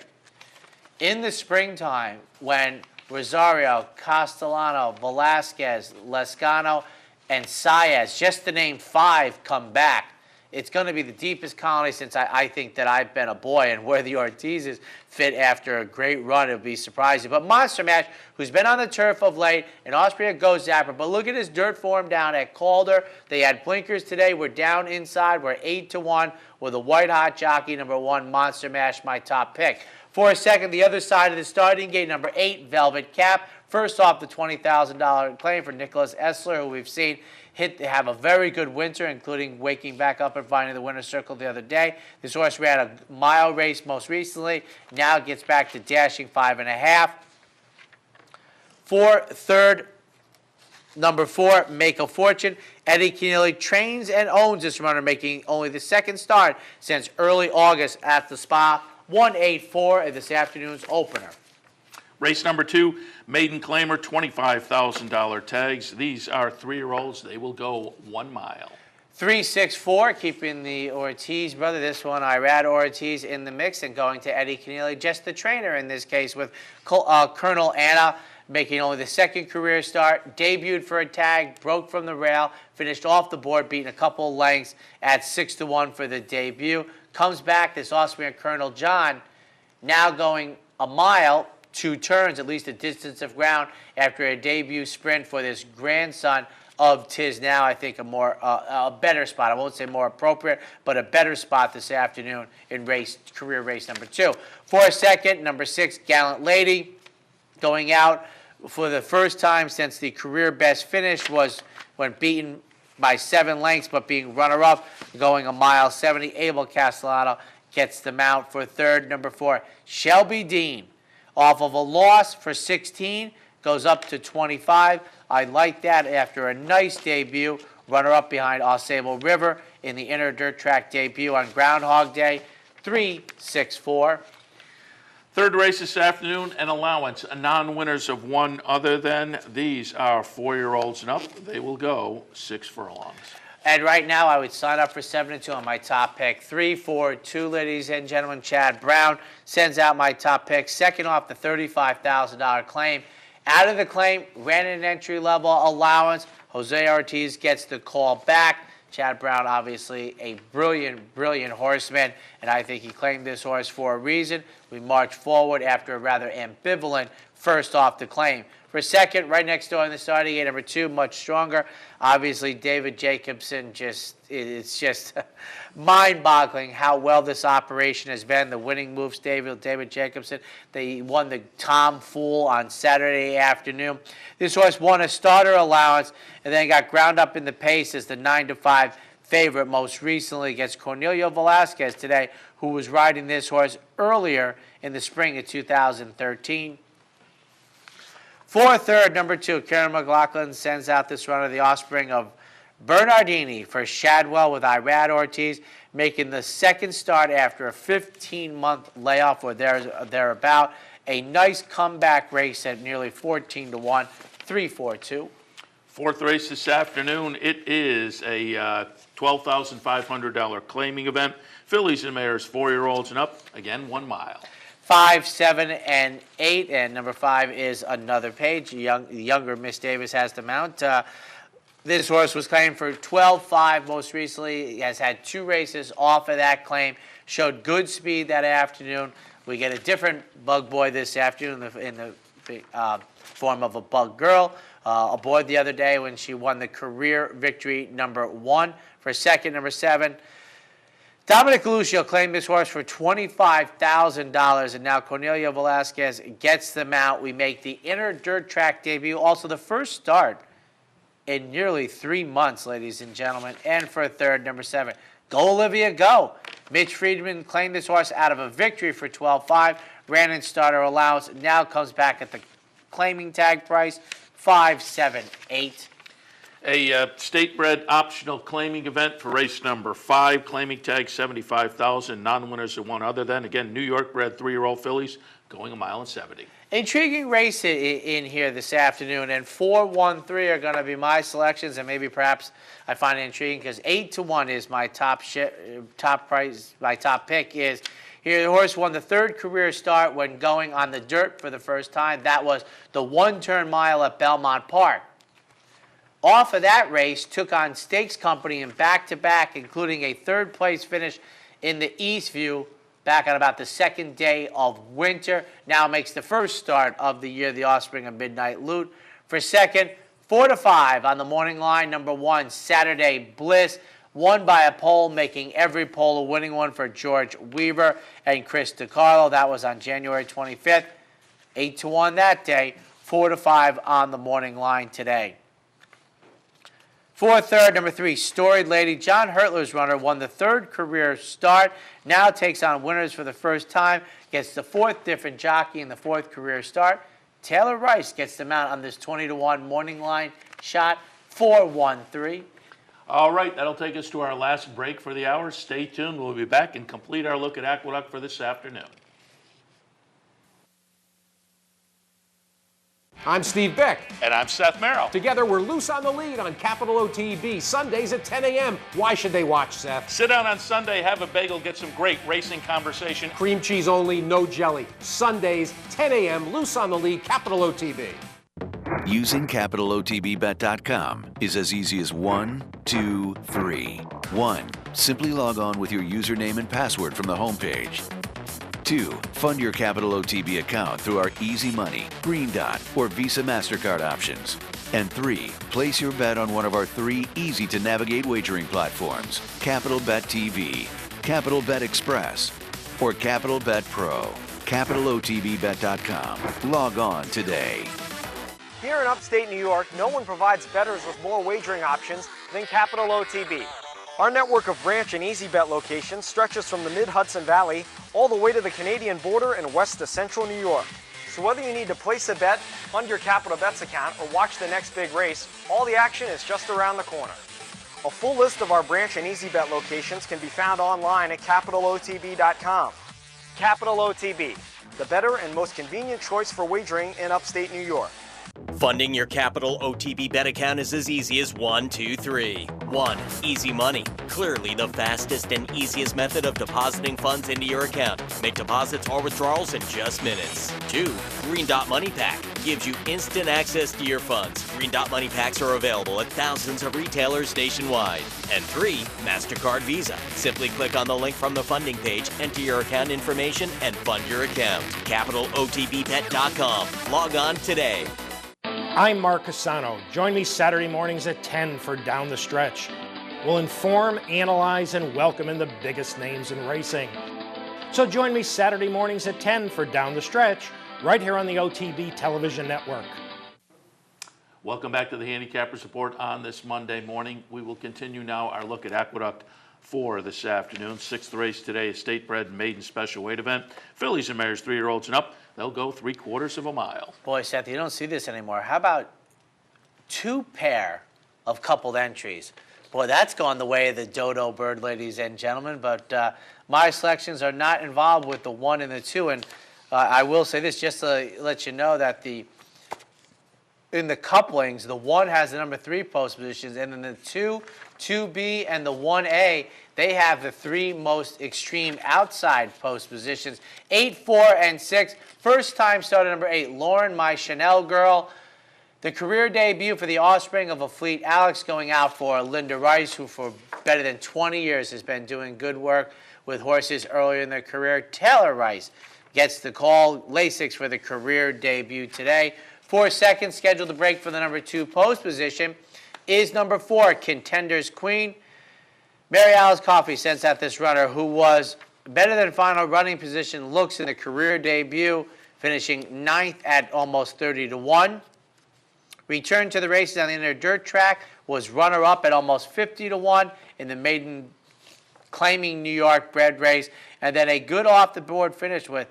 in the springtime, when Rosario, Castellano, Velasquez, Lescano, and Saez, just to name 5, come back, it's going to be the deepest colony since I think that I've been a boy, and where the Ortizes fit after a great run, it would be surprising. But Monster Mash, who's been on the turf of late, and Austria goes zapper, but look at his dirt form down at Calder. They had blinkers today. We're down inside. We're 8-1 with a white-hot jockey, number 1, Monster Mash, my top pick. For a second, the other side of the starting gate, number 8, Velvet Cap. First off, the $20,000 claim for Nicholas Essler, who we've seen have a very good winter, including waking back up and finding the winner's circle the other day. This horse ran a mile race most recently. Now gets back to dashing 5.5. For third, number 4, Make a Fortune. Eddie Keneally trains and owns this runner, making only the second start since early August at the Spa. 184 at this afternoon's opener. Race number 2, maiden claimer, $25,000 tags. These are 3-year-olds. They will go 1 mile. 364, keeping the Ortiz brother. This one, Irad Ortiz in the mix and going to Eddie Keneally, just the trainer in this case, with Colonel Anna making only the second career start. Debuted for a tag, broke from the rail, finished off the board, beating a couple lengths at 6-1 for the debut. Comes back, this Austrian Colonel John, now going a mile, 2 turns, at least a distance of ground after a debut sprint for this grandson of Tiz Now. I think a better spot. I won't say more appropriate, but a better spot this afternoon in career race number 2. For a second, number 6, Gallant Lady, going out for the first time since the career best finish was when beaten by 7 lengths, but being runner-up, going a mile 70. Abel Castellano gets the mount for third. Number 4, Shelby Dean, off of a loss for 16, goes up to 25. I like that after a nice debut. Runner-up behind Ausable River in the inner dirt track debut on Groundhog Day. 364. Third race this afternoon, an allowance, non-winners of 1 other than. These are 4-year-olds and up. They will go 6 furlongs. And right now, I would sign up for 7-2 on my top pick. 3-4-2, ladies and gentlemen. Chad Brown sends out my top pick. Second off the $35,000 claim. Out of the claim, ran an entry-level allowance. Jose Ortiz gets the call back. Chad Brown, obviously a brilliant, brilliant horseman, and I think he claimed this horse for a reason. We march forward after a rather ambivalent first off the claim. For second, right next door in the starting gate, number 2, much stronger. Obviously, David Jacobson, it's just mind-boggling how well this operation has been. The winning moves, David Jacobson. They won the Tom Fool on Saturday afternoon. This horse won a starter allowance and then got ground up in the pace as the 9-5 favorite most recently against Cornelio Velasquez today, who was riding this horse earlier in the spring of 2013. For third, number 2, Karen McLaughlin sends out this runner, the offspring of Bernardini for Shadwell with Irad Ortiz, making the second start after a 15-month layoff or thereabout. A nice comeback race at nearly 14-1, 3-4-2. Fourth race this afternoon, it is a $12,500 claiming event. Fillies and mares, 4-year-olds and up, again, 1 mile. 5, 7, and 8, and number 5 is Another Page. Younger Miss Davis has the mount. This horse was claimed for 12.5 most recently. He has had 2 races off of that claim. Showed good speed that afternoon. We get a different bug boy this afternoon in the form of a bug girl. Aboard the other day when she won the career victory number 1. For second, number 7. Dominic Lucio claimed this horse for $25,000, and now Cornelia Velasquez gets the mount. We make the inner dirt track debut, also the first start in nearly 3 months, ladies and gentlemen. And for third, number 7, Go Olivia Go. Mitch Friedman claimed this horse out of a victory for $12.5. Ran in starter allowance, now comes back at the claiming tag price, $5, $7, $8. A state-bred optional claiming event for race number 5. Claiming tag $75,000. Non-winners are one other than, again, New York-bred 3-year-old fillies going 1 mile and 70. Intriguing race in here this afternoon, and 4, 1, 3 are going to be my selections, and maybe perhaps I find it intriguing because 8-1 is my top price. My top pick is here. The horse won the 3rd career start when going on the dirt for the first time. That was the 1-turn mile at Belmont Park. Off of that race, took on Stakes Company in back-to-back, including a 3rd place finish in the Eastview back on about the 2nd day of winter. Now makes the first start of the year, the offspring of Midnight Loot. For second, 4-5 on the morning line. Number 1, Saturday Bliss, won by a pole, making every pole a winning one for George Weaver and Chris DiCarlo. That was on January 25th. 8-1 that day, 4-5 on the morning line today. For third, number 3, Storied Lady. John Hurtler's runner won the 3rd career start. Now takes on winners for the first time. Gets the 4th different jockey in the 4th career start. Taylor Rice gets the mount on this 20-1 morning line shot. 4-1-3. All right, that'll take us to our last break for the hour. Stay tuned. We'll be back and complete our look at Aqueduct for this afternoon. I'm Steve Beck. And I'm Seth Merrill. Together, we're loose on the lead on Capital OTB, Sundays at 10 a.m. Why should they watch, Seth? Sit down on Sunday, have a bagel, get some great racing conversation. Cream cheese only, no jelly. Sundays, 10 a.m., loose on the lead, Capital OTB. Using CapitalOTBBet.com is as easy as 1, 2, 3. 1. Simply log on with your username and password from the homepage. 2. Fund your Capital OTB account through our Easy Money, Green Dot, or Visa MasterCard options. And 3. Place your bet on one of our 3 easy-to-navigate wagering platforms, Capital Bet TV, Capital Bet Express, or Capital Bet Pro. CapitalOTBBet.com. Log on today. Here in upstate New York, no one provides bettors with more wagering options than Capital OTB. Our network of branch and easy bet locations stretches from the mid-Hudson Valley all the way to the Canadian border and west to central New York. So whether you need to place a bet, fund your Capital Bets account, or watch the next big race, all the action is just around the corner. A full list of our branch and easy bet locations can be found online at CapitalOTB.com. Capital OTB, the better and most convenient choice for wagering in upstate New York. Funding your Capital OTB bet account is as easy as 1, 2, 3. 1. Easy Money. Clearly the fastest and easiest method of depositing funds into your account. Make deposits or withdrawals in just minutes. 2. Green Dot Money Pack. Gives you instant access to your funds. Green Dot Money Packs are available at thousands of retailers nationwide. And 3. MasterCard Visa. Simply click on the link from the funding page, enter your account information, and fund your account. CapitalOTBBet.com. Log on today. I'm Mark Cassano. Join me Saturday mornings at 10 for Down the Stretch. We'll inform, analyze, and welcome in the biggest names in racing. So join me Saturday mornings at 10 for Down the Stretch, right here on the OTB Television Network. Welcome back to the Handicappers Report on this Monday morning. We will continue now our look at Aqueduct 4 this afternoon. 6th race today, a state-bred maiden special weight event. Fillies and mares, 3-year-olds and up. They'll go 3/4 of a mile. Boy, Seth, you don't see this anymore. How about 2 pair of coupled entries? Boy, that's gone the way of the dodo bird, ladies and gentlemen. But my selections are not involved with the 1 and the 2. And I will say this, just to let you know that the in the couplings, the 1 has the number 3 post positions, and then the 2, 2B, and the 1A, they have the 3 most extreme outside post positions. 8, 4, and 6. First time starter number 8, Lauren, my Chanel girl. The career debut for the offspring of a fleet, Alex, going out for Linda Rice, who for better than 20 years has been doing good work with horses earlier in their career. Taylor Rice gets the call. Lasix for the career debut today. 4 seconds scheduled to break for the number 2 post position is number 4, Contender's Queen. Mary Alice Coffey sends out this runner who was better than final running position looks in the career debut, finishing 9th at almost 30-1. Returned to the races on the inner dirt track, was runner-up at almost 50-1 in the maiden claiming New York bred race, and then a good off-the-board finish with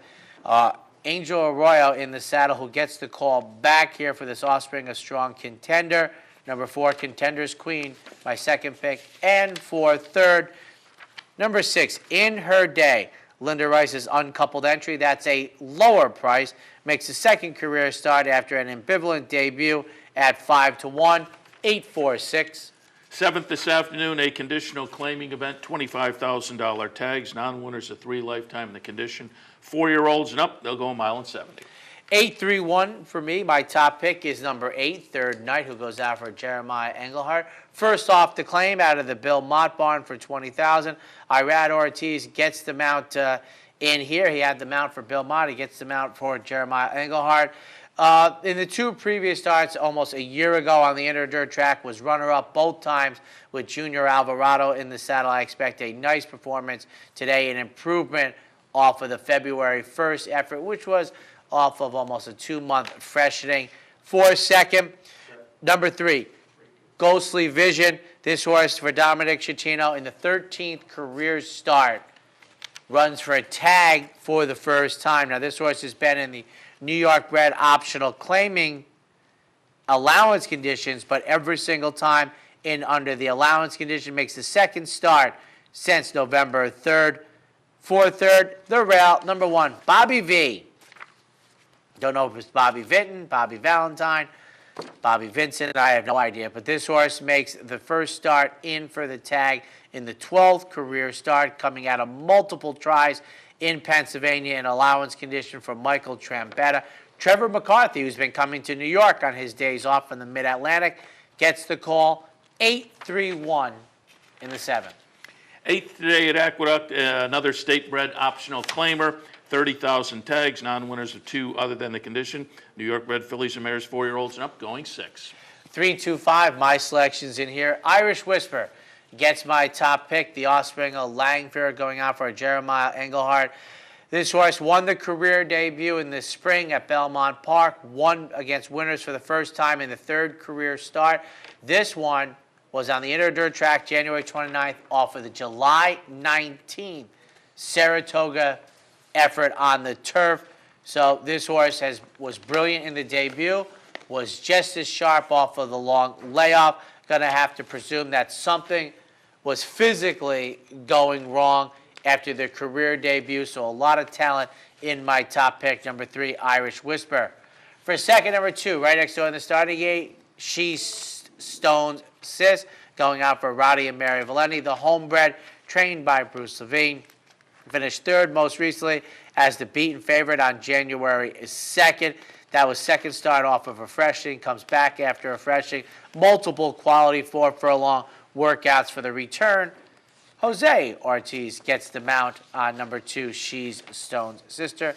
Angel Arroyo in the saddle, who gets the call back here for this offspring, a strong contender. Number 4, Contender's Queen, my second pick. And for third, number 6, In Her Day, Linda Rice's uncoupled entry. That's a lower price. Makes a second career start after an ambivalent debut at 5-1, 8-4-6. 7th this afternoon, a conditional claiming event, $25,000 tags. Non-winners of 3 lifetime in the condition. 4-year-olds and up, they'll go 1 mile and 70. 8-3-1 for me. My top pick is number 8, Third Night, who goes out for Jeremiah Engelhardt. First off the claim out of the Bill Mott barn for $20,000. Irad Ortiz gets the mount in here. He had the mount for Bill Mott. He gets the mount for Jeremiah Engelhardt. In the 2 previous starts, almost a year ago on the inner dirt track, was runner-up both times with Junior Alvarado in the saddle. I expect a nice performance today, an improvement off of the February 1st effort, which was off of almost a 2-month freshening. 4 second, number 3, Ghostly Vision. This horse for Dominic Cecchino in the 13th career start runs for a tag for the first time. Now, this horse has been in the New York bred optional claiming allowance conditions, but every single time in under the allowance condition, makes the second start since November 3rd. For third, the rail, number 1, Bobby V. Don't know if it's Bobby Vinton, Bobby Valentine, Bobby Vincent, I have no idea. But this horse makes the first start in for the tag in the 12th career start, coming out of multiple tries in Pennsylvania in allowance condition for Michael Trambetta. Trevor McCarthy, who's been coming to New York on his days off from the Mid-Atlantic, gets the call. 8-3-1 in the 7th. 8th today at Aqueduct, another state-bred optional claimer. 30,000 tags, non-winners of 2 other than the condition. New York bred fillies and mares, 4-year-olds and up, going 6. 3-2-5, my selections in here. Irish Whisper gets my top pick. The offspring of Langfair going out for Jeremiah Engelhardt. This horse won the career debut in the spring at Belmont Park. Won against winners for the first time in the 3rd career start. This one was on the inner dirt track January 29th off of the July 19th Saratoga effort on the turf. So this horse was brilliant in the debut, was just as sharp off of the long layoff. Going to have to presume that something was physically going wrong after their career debut. So a lot of talent in my top pick, number 3, Irish Whisper. For second, number 2, right next door in the starting gate, She's Stone's Sis, going out for Roddy and Mary Valenti, the homebred, trained by Bruce Levine. Finished 3rd most recently as the beaten favorite on January 2nd. That was second start off of a freshening, comes back after a freshening. Multiple quality 4 furlong workouts for the return. Jose Ortiz gets the mount on number 2, She's Stone's Sister.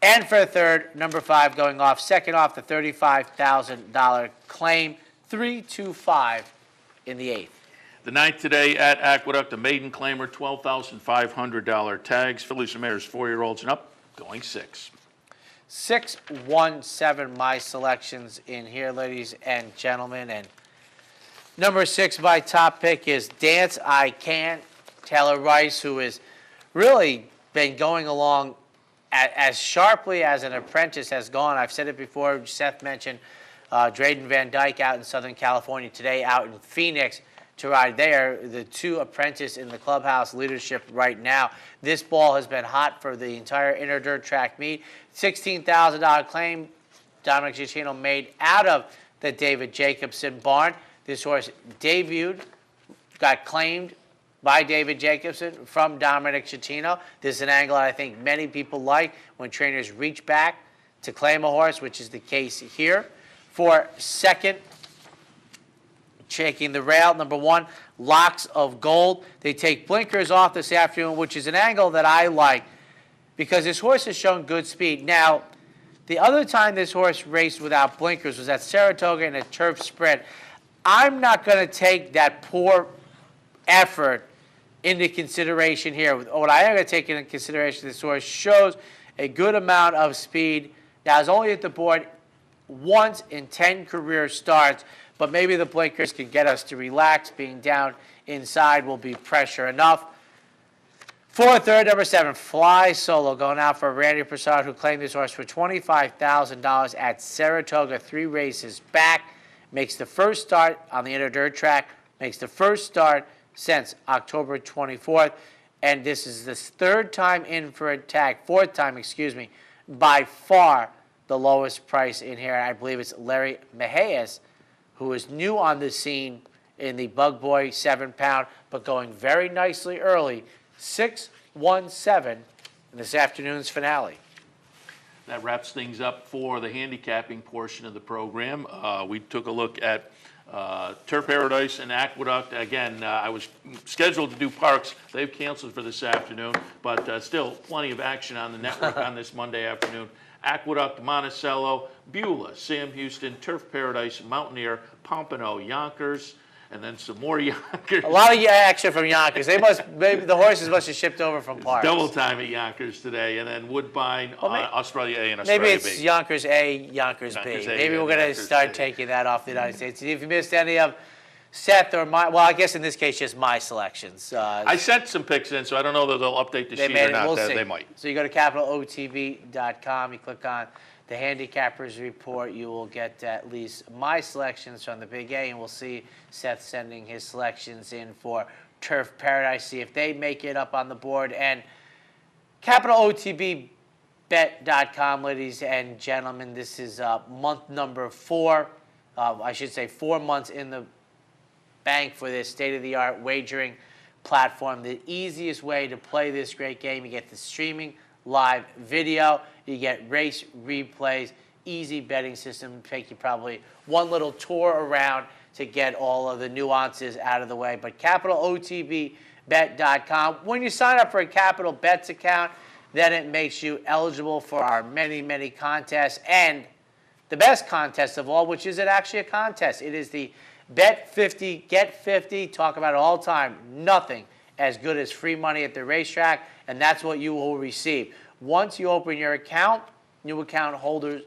And for third, number 5 going off, second off the $35,000 claim, 3-2-5 in the 8th. The 9th today at Aqueduct, a maiden claimer, $12,500 tags. Fillies and mares, 4-year-olds and up, going 6. 6-1-7, my selections in here, ladies and gentlemen. And number 6, my top pick is Dance I Can. Taylor Rice, who has really been going along as sharply as an apprentice has gone. I've said it before. Seth mentioned Drayden Van Dyke out in Southern California today, out in Phoenix to ride there. The 2 apprentice in the clubhouse leadership right now. This ball has been hot for the entire inner dirt track meet. $16,000 claim Dominic Cicchino made out of the David Jacobson barn. This horse debuted, got claimed by David Jacobson from Dominic Cicchino. This is an angle I think many people like when trainers reach back to claim a horse, which is the case here. For second, shaking the rail, number 1, Locks of Gold. They take blinkers off this afternoon, which is an angle that I like because this horse has shown good speed. Now, the other time this horse raced without blinkers was at Saratoga in a turf sprint. I'm not going to take that poor effort into consideration here. What I am going to take into consideration, this horse shows a good amount of speed. Now, it's only at the board once in 10 career starts, but maybe the blinkers can get us to relax. Being down inside will be pressure enough. For third, number 7, Fly Solo, going out for Randy Prasad, who claimed this horse for $25,000 at Saratoga 3 races back. Makes the first start on the inner dirt track. Makes the first start since October 24th. And this is the third time in for a tag, fourth time, excuse me, by far the lowest price in here. I believe it's Larry Mejias, who is new on the scene in the Bug Boy 7-pound, but going very nicely early, 6-1-7 in this afternoon's finale. That wraps things up for the handicapping portion of the program. We took a look at Turf Paradise and Aqueduct. Again, I was scheduled to do Parks. They've canceled for this afternoon, but still plenty of action on the network on this Monday afternoon. Aqueduct, Monticello, Beulah, Sam Houston, Turf Paradise, Mountaineer, Pompano, Yonkers, and then some more Yonkers. A lot of action from Yonkers. Maybe the horses must have shipped over from Parks. Double time at Yonkers today, and then Woodbine, Australia A and Australia B. Maybe it's Yonkers A, Yonkers B. Maybe we're going to start taking that off the United States. If you missed any of Seth or my, well, I guess in this case just my selections. I sent some picks in, so I don't know that they'll update the sheet or not. We'll see. They might. So you go to capitalotv.com, you click on the Handicappers Report, you will get at least my selections from the Big A, and we'll see Seth sending his selections in for Turf Paradise, see if they make it up on the board. And capitalotbbet.com, ladies and gentlemen, this is month number 4. I should say 4 months in the bank for this state-of-the-art wagering platform. The easiest way to play this great game, you get the streaming live video, you get race replays, easy betting system, take you probably one little tour around to get all of the nuances out of the way. But capitalotbbet.com, when you sign up for a Capital Bets account, then it makes you eligible for our many, many contests, and the best contest of all, which isn't actually a contest. It is the Bet 50, Get 50, talk about it all the time. Nothing as good as free money at the racetrack, and that's what you will receive. Once you open your account, new account holders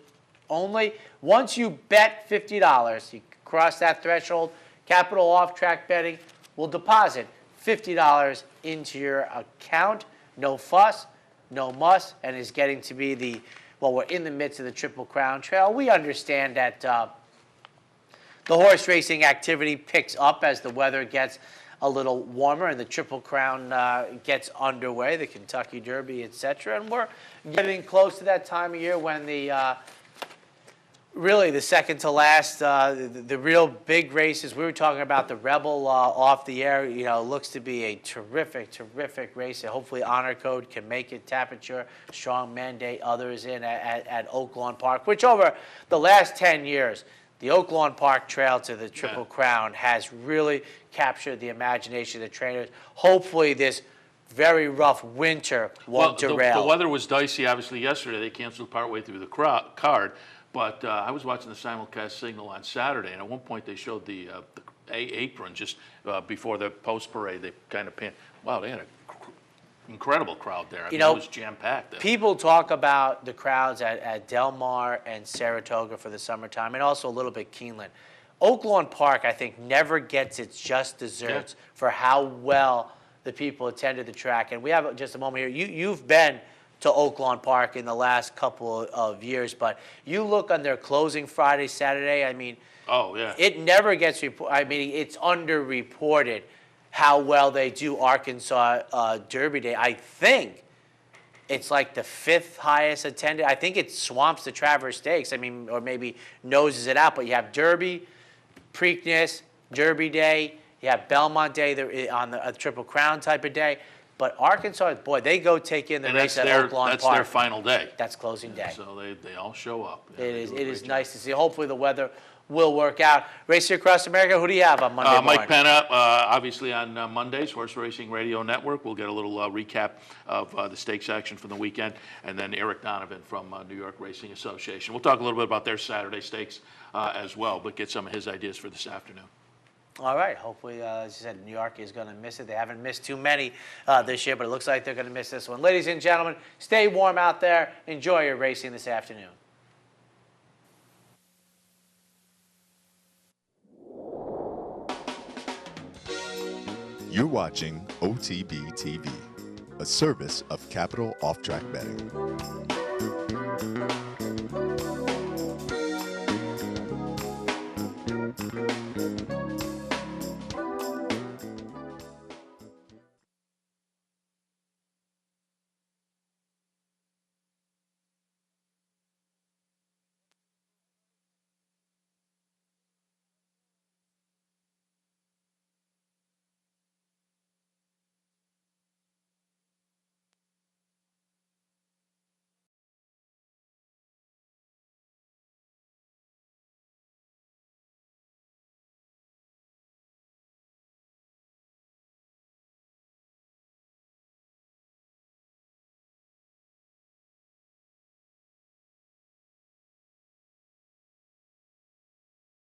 only. Once you bet $50, you cross that threshold, Capital Off-Track Betting will deposit $50 into your account. No fuss, no muss, and is getting to be the, well, we're in the midst of the Triple Crown Trail. We understand that the horse racing activity picks up as the weather gets a little warmer and the Triple Crown gets underway, the Kentucky Derby, etc. And we're getting close to that time of year when the really the second to last, the real big races. We were talking about the Rebel off the air. You know, looks to be a terrific, terrific race. And hopefully Honor Code can make it. Tapiture, Strong Mandate, others in at Oak Lawn Park, which over the last 10 years, the Oak Lawn Park Trail to the Triple Crown has really captured the imagination of the trainers. Hopefully this very rough winter won't derail. The weather was dicey, obviously, yesterday. They canceled partway through the card. But I was watching the simulcast signal on Saturday, and at one point they showed the apron just before the post parade. They kind of panned. Wow, they had an incredible crowd there. I mean, it was jam-packed. People talk about the crowds at Del Mar and Saratoga for the summertime, and also a little bit Keeneland. Oak Lawn Park, I think, never gets its just desserts for how well the people attended the track. And we have just a moment here. You've been to Oak Lawn Park in the last couple of years, but you look on their closing Friday, Saturday, I mean, it never gets reported. I mean, it's underreported how well they do Arkansas Derby Day. I think It's like the 5th highest attended. I think it swamps the Traverse Stakes. I mean, or maybe noses it out. But you have Derby, Preakness, Derby Day. You have Belmont Day on a Triple Crown type of day. But Arkansas, boy, they go take in the race at Oak Lawn Park. That's their final day. That's closing day. So they all show up. It is nice to see. Hopefully the weather will work out. Race here across America, who do you have on Monday morning? Mike Penna, obviously on Mondays, Horse Racing Radio Network. We'll get a little recap of the stakes action from the weekend. And then Eric Donovan from New York Racing Association. We'll talk a little bit about their Saturday stakes as well, but get some of his ideas for this afternoon. All right. Hopefully, as you said, New York is going to miss it. They haven't missed too many this year, but it looks like they're going to miss this one. Ladies and gentlemen, stay warm out there. Enjoy your racing this afternoon. You're watching OTB TV, a service of Capital Off Track Betting.